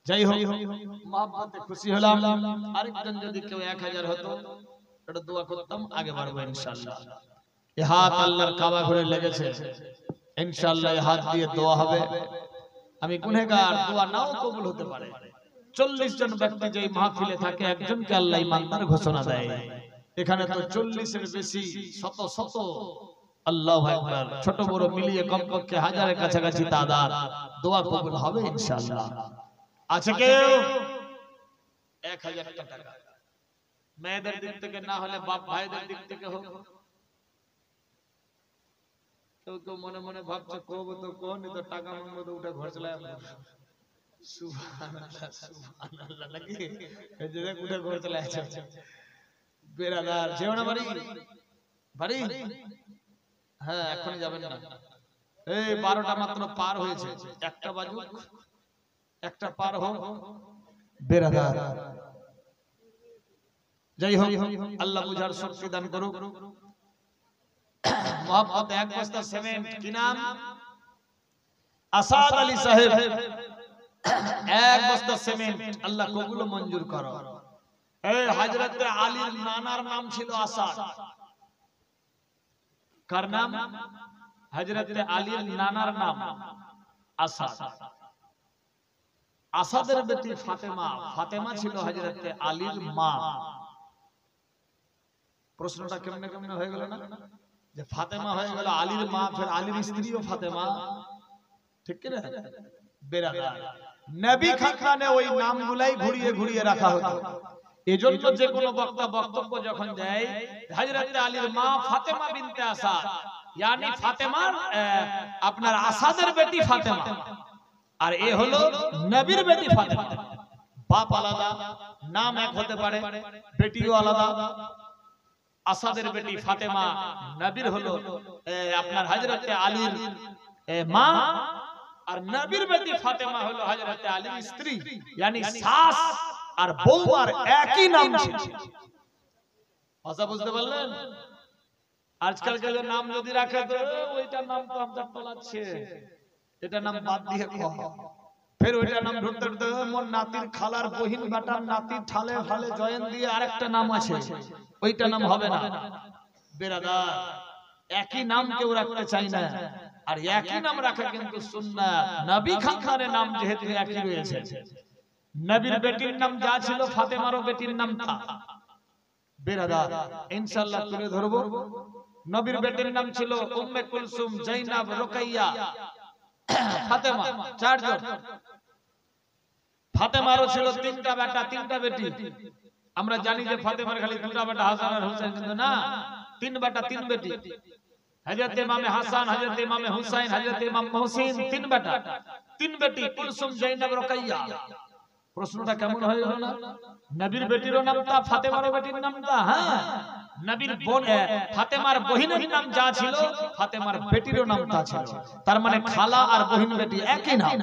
যাই হোক মহব্বতে খুশি হলাম। আরেকজন যদি কেউ 1000 হতো এটা দোয়া করতাম, আগে বাড়বো ইনশাআল্লাহ। এই হাত আল্লাহর কাবা ঘরে লেগেছে, ইনশাআল্লাহ এই হাত দিয়ে দোয়া হবে। আমি গুনাহগার, দোয়া নাও কবুল হতে পারে। 40 জন ব্যক্তি যেই মাহফিলে থাকে একজনকে আল্লাহ ইমানদার ঘোষণা দেয়। এখানে তো 40 এর বেশি, শত শত, আল্লাহু আকবার, ছোট বড় মিলিয়ে কমপক্ষে হাজারের কাছাকাছি তাদাদ। দোয়া কবুল হবে ইনশাআল্লাহ। আছে কেউ 1000 টাকা? মেয়েদের দিক থেকে না হলে বাপ ভাইদের দিক থেকে হোক। কেউ কেউ মনে মনে ভাবছে কব তো কোন তো টাকা মঙ্গল উঠে ঘর চলে আসবে। সুবহানাল্লাহ সুবহানাল্লাহ, নাকি এই যে উঠে ঘর চলে আসছে। বেরাদার যেও না বাড়ি বাড়ি, হ্যাঁ এখনই যাবেন না। এই 12টা মাত্র পার হয়েছে, একটা বাজুক, একটা পার হোক বেরাদার। যাই হোক আল্লাহ বুঝার শক্তি দান করুক। মোহাম্মদ এক বস্তা সিমেন্ট, কি নাম? আসাদ আলী সাহেব, এক বস্তা সিমেন্ট আল্লাহ কবুল মঞ্জুর করো। এই হযরত আলীর নানার নাম ছিল আসাদ। কার নাম? হযরত আলীর নানার নাম আসাদ। আসাদের বেটি ফাতেমা, ফাতেমা ছিল হযরত আলীর মা। প্রশ্নটা কেমনে কেমনে হয়ে গেল না, যে ফাতেমা হয়ে গেল আলীর মা, ফের আলীর স্ত্রীও ফাতেমা, ঠিক কি না? বেরাদার নবী খানদানে ওই নামগুলাই ঘুরিয়ে ঘুরিয়ে রাখা হতো। এজন্য যে কোনো বক্তা বক্তব্য যখন দেয়, হযরত আলীর মা ফাতেমা বিনতে আসাদ, yani ফাতেমার আপনার আসাদের বেটি ফাতেমা, আর এ হলো নবীর বেটি ফাতেমা। বাপ আলাদা, নাম এক হতে পারে, বেটিও আলাদা। আসাদের বেটি ফাতেমা নবীর হলো আপনার হযরত আলীর মা, আর নবীর বেটি ফাতেমা হলো হযরত আলীর স্ত্রী, yani শাস আর বউমার একই নাম ছিল। ভাষা বুঝতে পারলেন? আজকাল কাল নাম যদি রাখে তো ওইটা নাম তো আমরা পালাচ্ছে, এটা নাম বাদ দিয়ে কহ, ফের ওইটা নাম ধরতে ধরতে মোর নাতির খালার বহিন বেটার নাতি ঠালে ফালে জয়েন দিয়ে আরেকটা নাম আছে, ওইটা নাম হবে না। বেরাদার একই নাম কেউ রাখতে চাই না, আর একই নাম রাখা কিন্তু সুন্নাত। নবী খানদানের নাম যেহেতু একই রয়েছে, নবীর বেটির নাম যা ছিল ফাতেমারও বেটির নাম তা। বেরাদার ইনশাআল্লাহ তুলে ধরবো। নবীর বেটির নাম ছিল উম্মে কুলসুম, জাইনাব, রুকাইয়া, ফাতেমা, চারজন। ফাতেমারও ছিল 3টা বেটা 3টা বেটি। আমরা জানি যে ফাতেমার খালি 2টা বেটা হাসান আর হুসাইন, কিন্তু না, 3 বেটা 3 বেটি। হযরত ইমামে হাসান, হযরত ইমামে হুসাইন, হযরত ইমাম মুহসিন, 3 বেটা 3 বেটি, কুলসুম, জাইনাব, রুকাইয়া। প্রশ্নটা কেমন হয়ে গেল না? নবীর বেটিরও নাম তা, ফাতেমার বেটির নাম তা। হ্যাঁ, নবীর বোন ফাতেমার বহিনের নাম যা ছিল, ফাতেমার বেটিরও নাম তা ছিল। তার মানে খালা আর বহিন বেটি একই নাম।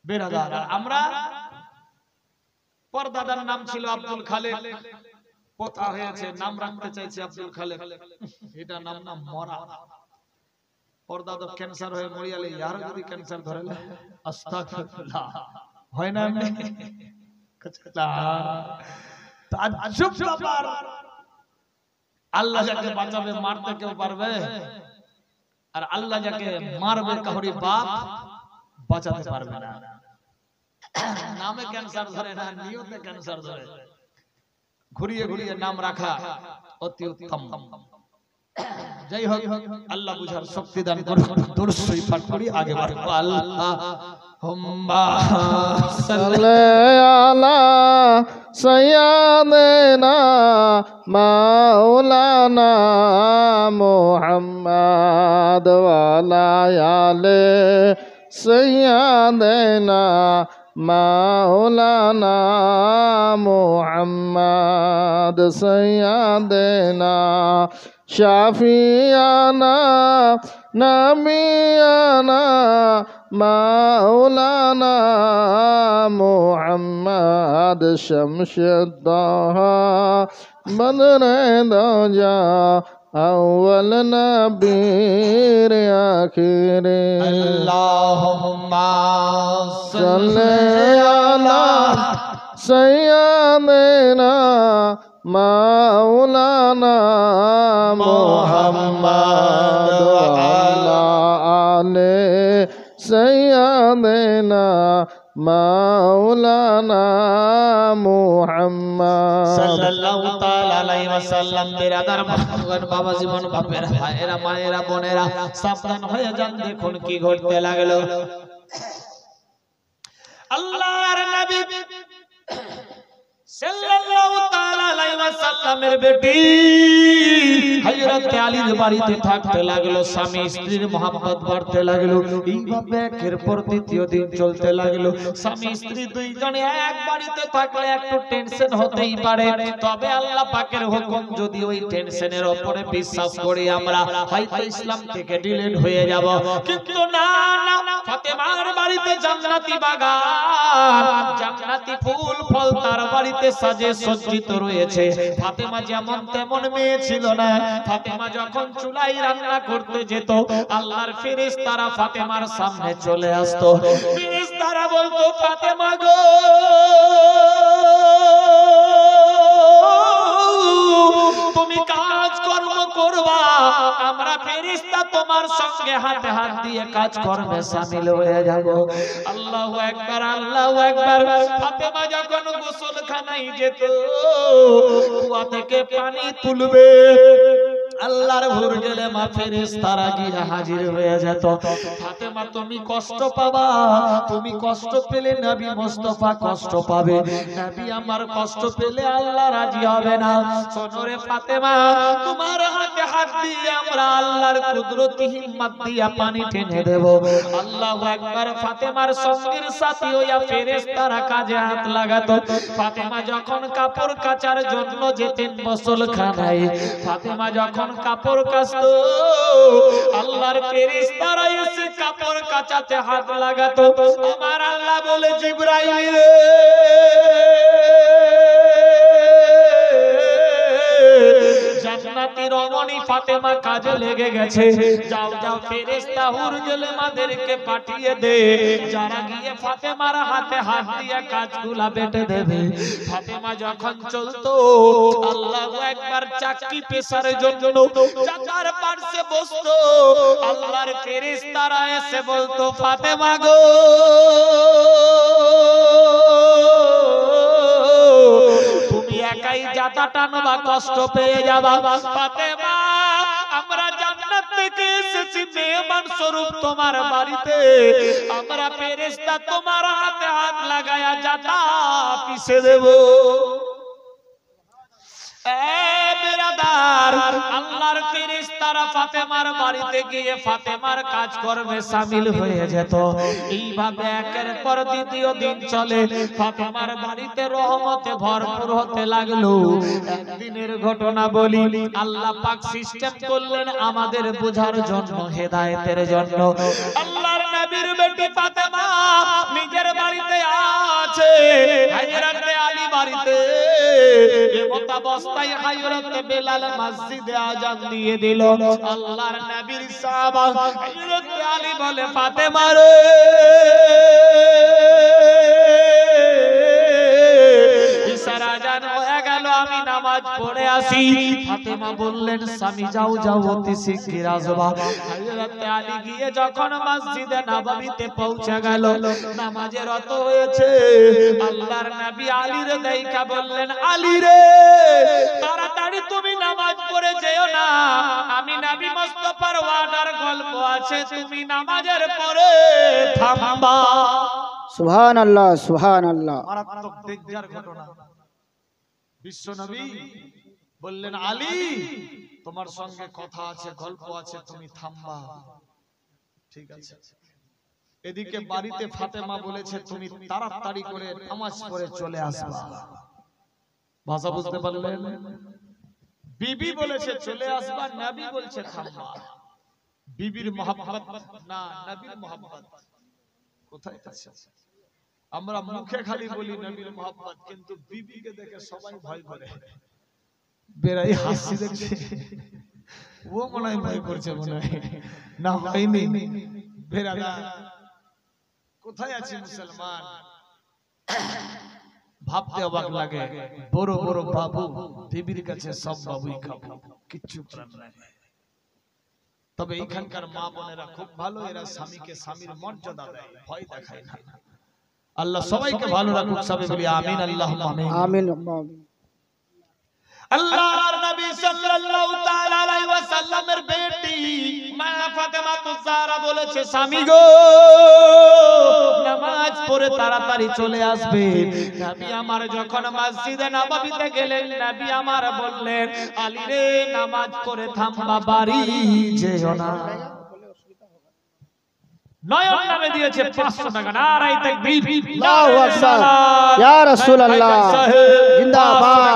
বেরাদার আমরা পরদাদার নাম ছিল আব্দুল খালেক, কথা হয়েছে নাম রাখতে চাইছে আব্দুল খালেক, এটা নাম না মরা। পরদাদা ক্যান্সার হয়ে মরিয়ালে ইয়ার যদি ক্যান্সার ধরে, আস্তাগফিরুল্লাহ, হয় না এমনি? তাজ্জুব ব্যাপার। আল্লাহ যাকে বাঁচাবে মারতে কেউ পারবে, আর আল্লাহ যাকে মারবে কাউরি বাপ বাঁচাতে পারবে না। নামে ক্যান্সার ধরে না, নিয়তে ক্যান্সার ধরে। ঘুরিয়ে ঘুরিয়ে নাম রাখা অতি উত্তম। যাই হোক আল্লাহ বুঝার শক্তি দান করুন। দরুদ শরীফ পাঠ করি, আগে বাড়বো। আল্লাহুম্মা সাল্লি আলা সাইয়্যিদিনা মাওলানা মুহাম্মদ ওয়া আলা আলি সাইয়্যিদিনা মাওলানা মুহাম্মদ সাইয়্যিদিনা শাফিয়ানা নাবিয়ানা মাওলানা মুহাম্মদ শামসুদ্দোহা বদরে দোজা अव्वल नबीर आखिर अल्लाहुम्मा सल्ले अला सय्यदना मौलाना मुहम्मद व अला आले सय्यदना मौलाना मुहम्मद সাল্লাল্লাহু তাআলা আলাইহি ওয়াসাল্লাম। বিরাদার মুসলমান বাবা জীবন বাপের ভাইয়েরা মায়েরা বোনেরা সাবধান হয়ে যান, দেখুন কি ঘটতে লাগলো। আল্লাহর নবী সাল্লাল্লাহু তাআলা আলাইহি ওয়াসাল্লামের বেটি হযরত আলীর বাড়িতে থাকতে লাগলো, স্বামী স্ত্রীর মহব্বত বাড়তে লাগলো। এইভাবে একের পর দ্বিতীয় দিন চলতে লাগলো। স্বামী স্ত্রী দুইজনে এক বাড়িতে থাকলে একটু টেনশন হতেই পারে, তবে আল্লাহ পাকের হুকুম যদি ওই টেনশনের উপরে বিশ্বাস করি আমরা হয়তো ইসলাম থেকে ডিলিট হয়ে যাব। কিন্তু না না, ফাতেমার বাড়িতে জান্নাতি বাগান, জান্নাতি ফুল ফল তার বাড়িতে সাজে সজ্জিত রয়েছে। ফাতেমা যেমন তেমন মেয়ে ছিল না। ফাতেমা যখন চুলায় রান্না করতে যেত, আল্লাহর ফেরেশতারা ফাতেমার সামনে চলে আসতো। ফেরেশতারা বলতো, ফাতেমা গো তুমি কাজ কর্ম করবা, আমরা ফেরেশতা তোমার সঙ্গে হাতে হাত দিয়ে কাজ কর্মে শামিল হয়ে যাব। আল্লাহু আকবার, আল্লাহু আকবার। ফাতেমা যখন গোসলখানায় যেত, কুয়া থেকে পানি তুলবে, আল্লাহর হুর গেলে মা ফেরেশতারা গিয়ে হাজির হয়ে যেত। ফাতেমা তুমি কষ্ট পাবা, তুমি কষ্ট পেলে নবী মুস্তাফা কষ্ট পাবে, নবী আমার কষ্ট পেলে আল্লাহ রাজি হবে না। শোনো রে ফাতেমা, তোমার হাতে হাত দিয়ে আমরা আল্লাহর কুদরতি হিম্মত দিয়া পানি টেনে দেব। আল্লাহু আকবার। ফাতেমার সঙ্গীর সাথী হইয়া ফেরেশতারা কাজে হাত লাগাতো। ফাতেমা যখন কাপড় কাচার জন্য যেতেন গোসলখানায়, ফাতেমা যখন কাপড় কাচতো, আল্লাহর ফেরেশতারা এসে কাপড় কাচাতে হাত লাগাতো। আমার আল্লাহ বলে, জিবরাইল রে জান্নাতি রমণী ফাতেমা কাজে লেগে গেছে, যাও যাও ফেরেশতা হুরজলে মাদেরকে পাঠিয়ে দে, যারা গিয়ে ফাতেমার হাতে হাত দিয়ে কাজগুলা বেটে দেবে। ফাতেমা যখন চলতো, আল্লাহু আকবার, চাকি পেশার জন্য চাকার পাশে বসতো, আল্লাহর ফেরেশতারা এসে বলতো, ফাতেমা গো তুমি একাই জাতা টানবা, কষ্ট পেয়ে যাবা। ফাতেমা আমরা জান্নাত থেকে এসেছি মেহমান স্বরূপ তোমার বাড়িতে, আমরা ফেরেশতা তোমার হাতে হাত লাগায়া জাতা পিষে দেব। আল্লাহর ফেরেশতারা ফাতেমার বাড়িতে গিয়ে ফাতেমার কাজ কর্মে শামিল হয়ে যেত। এইভাবে একের পর দ্বিতীয় দিন চলে, ফাতেমার বাড়িতে রহমতে ভরপুর হতে লাগলো। একদিনের ঘটনা বলি, আল্লাহ পাক সিস্টেম করলেন আমাদের বোঝার জন্য, হেদায়েতের জন্য। আল্লাহর নবীর বেটি ফাতেমা নিজের বাড়িতে আছে, হযরত আলী বাড়িতে। এমত অবস্থায় হযরত বেলাল মসজিদে আযান দিয়ে দিল। আল্লাহর নবীর সাহাবা হযরত আলী বলে, ফাতেমা রে ইশারা আযান হয়ে গেল, আমি নামাজ পড়ে আসি। ফাতেমা বললেন, স্বামী যাও যাও, অতি শিগগির আসবা। হযরত আলী গিয়ে যখন মসজিদে নববীতে পৌঁছে গেল, নামাজে রত হয়েছে। আল্লাহর নবী আলীর দেখা বললেন, আলী রে তাড়াতাড়ি তুমি নামাজ পড়ে যেও না, আমি নবী মুস্তাফার ওয়াদার গল্প আছে, তুমি নামাজের পরে থামবা। সুবহানাল্লাহ, সুবহানাল্লাহ। মারাত্মক ডেঞ্জার ঘটনা। বিশ্ব নবী বললেন, আলী তোমার সঙ্গে কথা আছে, গল্প আছে, তুমি থামবা। ঠিক আছে। এদিকে বাড়িতে ফাতেমা বলেছে, তুমি তাড়াতাড়ি করে নামাজ পড়ে চলে আসবা। ভাষা বুঝতে পারলেন? বিবি বলেছে চলে আসবা, নবী বলছে থামবা। বিবির মহব্বত না নবীর মহব্বত কোথায় আছে? আমরা মুখে খালি বলি নবীর মহব্বত, কিন্তু বিবিকে দেখে সবাই ভয় করে। বেরাই হাসি দেখছে। ও মনে হয় ভয় করছে, মনে হয় না হয়নি। বেরাদার কোথায় আছে মুসলমান? ভাবতে অবাক লাগে, বড় বড় বাবু বিবির কাছে সব বাবুই খাবো, কিচ্ছু করার নাই। তবে এখানকার মা বোনেরা খুব ভালো, এরা স্বামীকে স্বামীর মর্যাদা দেয়, ভয় দেখায় না। আল্লাহ সবাইকে ভালো রাখুক, সবাই বলি আমিন, আল্লাহুম্মা আমিন। আমিন। আল্লাহর নবী সাল্লাল্লাহু তাআলা আলাইহি ওয়াসাল্লামের বেটি মা ফাতেমা তুজারা বলেছে, স্বামী গো নামাজ পড়ে তাড়াতাড়ি চলে আসবে। নবী আমার যখন মসজিদে নববীতে গেলেন, নবী আমার বললেন, আলী রে নামাজ পড়ে থামবা, বাড়ি যেও না। নয়ন নামে দিয়েছে 500 টাকা। নারায়ে তাকবীর, আল্লাহু আকবার, ইয়া রাসূলুল্লাহ জিন্দাবাদ,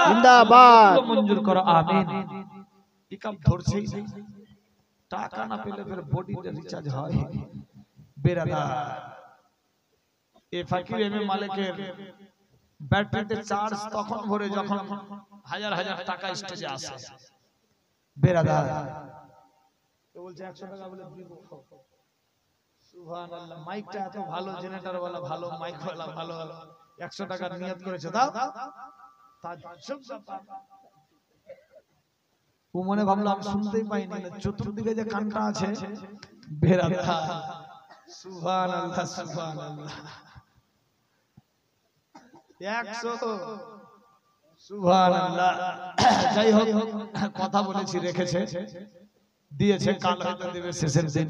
জিন্দাবাদ। মঞ্জুর করো, আমিন। ইকাম ধরছেই টাকা না পেলে ফের বডিতে রিচার্জ হয়। বেরাদার এ ফকির এম এ মালিকের ব্যাটারিতে চার্জ তখন ভরে যখন হাজার হাজার টাকা স্টেজে আসে। বেরাদার তো বলছে 100 টাকা বলে দিব। সুবহানাল্লাহ, মাইকটা এত ভালো, জেনারেটর वाला ভালো, মাইক वाला ভালো, 100 টাকার নিয়ত করেছে, দাও। ও মনে ভাবলো আমি শুনতেই পাইনি, চতুর্দিকে যে কানটা আছে। বেরাদার সুবহানাল্লাহ, সুবহানাল্লাহ, 100 সুবহানাল্লাহ। যাই হোক, কথা বলেছি, রেখেছে, দিয়েছে, কাল হয়তো দেবে শেষের দিন।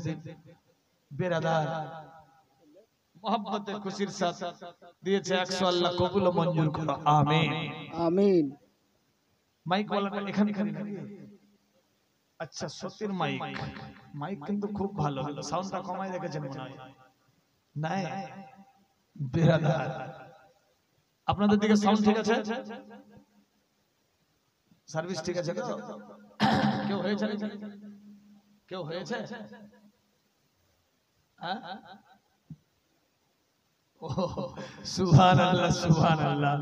বেরাদার মোহাম্মতে খুশির সাথে দিয়েছে 100, আল্লাহ কবুল ও মঞ্জুর করো, আমিন, আমিন। মাইক ওয়ালাটা এখানে আচ্ছা, সত্যির মাইক, মাইক কিন্তু খুব ভালো, সাউন্ডটা কমাই রেখেছেন মনে হয়। নাই বেরাদার আপনাদের দিকে সাউন্ড ঠিক আছে? সার্ভিস ঠিক আছে তো? কেউ হয়েছে? কেউ হয়েছে? সুবহানাল্লাহ, সুবহানাল্লাহ।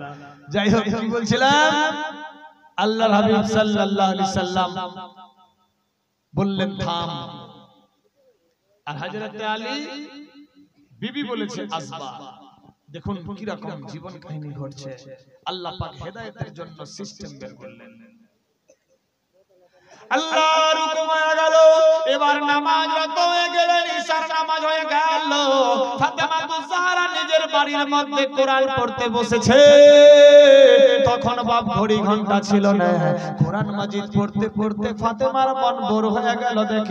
যাই হোক, কি বলছিলাম? আল্লাহর হাবিব সাল্লাল্লাহু আলাইহি সাল্লাম বললেন থাম, আর হযরত আলী বিবি বলেছে আসবা। দেখুন কি রকম জীবন কাহিনী ঘটছে। আল্লাহ পাক হেদায়েতের জন্য সিস্টেম বের করলেন। আল্লাহর হুকুম হয়ে গেল, এবার নামাজ রত হয়ে গেলেন, ইশার নামাজ হয়ে গেল। ফাতেমা তুজারা নিজের বাড়ির মধ্যে কোরআন পড়তে বসেছে। তখন বাপ ঘড়ি ঘন্টা ছিল না, কোরআন মাজিদ পড়তে পড়তে ফাতেমার মন বড় হয়ে গেল। দেখে